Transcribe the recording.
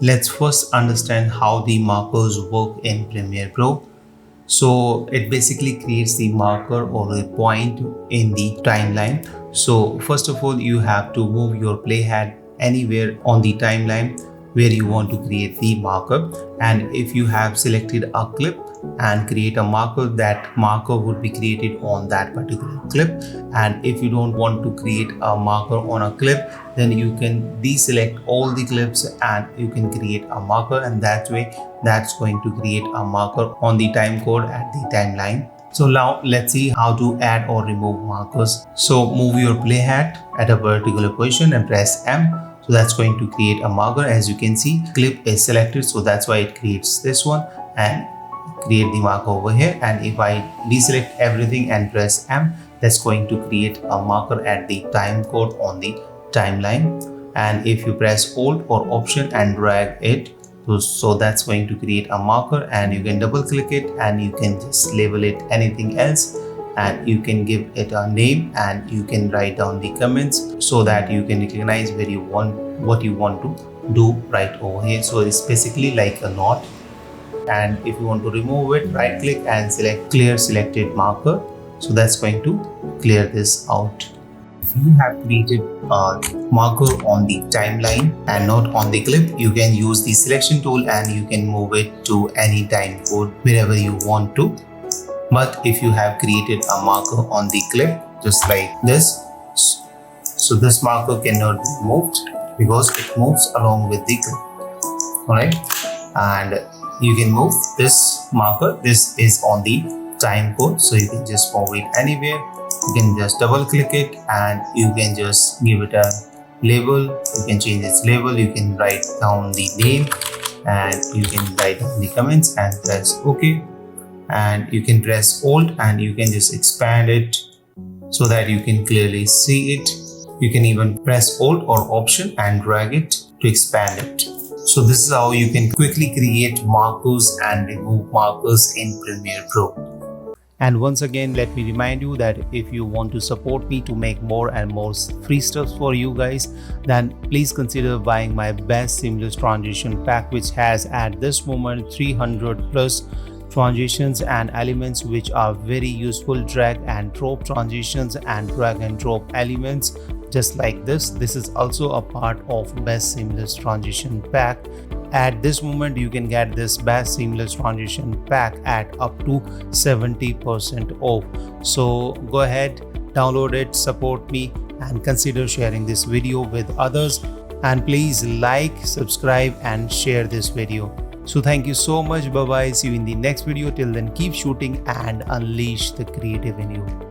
Let's first understand how the markers work in Premiere Pro. So it basically creates the marker or a point in the timeline. So first of all, you have to move your playhead anywhere on the timeline where you want to create the marker. And if you have selected a clip and create a marker, that marker would be created on that particular clip. And if you don't want to create a marker on a clip, then you can deselect all the clips and you can create a marker, and that way that's going to create a marker on the time code at the timeline. So now let's see how to add or remove markers. So move your playhead at a particular position and press M. So that's going to create a marker. As you can see, clip is selected, so that's why it creates this one and create the marker over here. And if I deselect everything and press M, that's going to create a marker at the time code on the timeline. And if you press Alt or Option and drag it, so that's going to create a marker, and you can double click it and you can just label it anything else, and you can give it a name and you can write down the comments so that you can recognize where you want what you want to do right over here. So it's basically like a knot. And if you want to remove it, right click and select clear selected marker. So that's going to clear this out. If you have created a marker on the timeline and not on the clip, you can use the selection tool and you can move it to any time code wherever you want to. But if you have created a marker on the clip just like this, so this marker cannot be moved because it moves along with the clip. Alright, and you can move this marker. This is on the time code, so you can just move it anywhere. You can just double click it and you can just give it a label. You can change its label. You can write down the name and you can write down the comments and press OK. And you can press Alt and you can just expand it so that you can clearly see it. You can even press Alt or Option and drag it to expand it. So this is how you can quickly create markers and remove markers in Premiere Pro. And once again, let me remind you that if you want to support me to make more and more free stuff for you guys, then please consider buying my best seamless transition pack, which has at this moment 300 plus transitions and elements which are very useful. Drag and drop transitions and drag and drop elements just like this. This is also a part of best seamless transition pack. At this moment, you can get this best seamless transition pack at up to 70% off. So go ahead, download it, support me, and consider sharing this video with others. And please like, subscribe, and share this video. So thank you so much. Bye bye. See you in the next video. Till then, keep shooting and unleash the creative in you.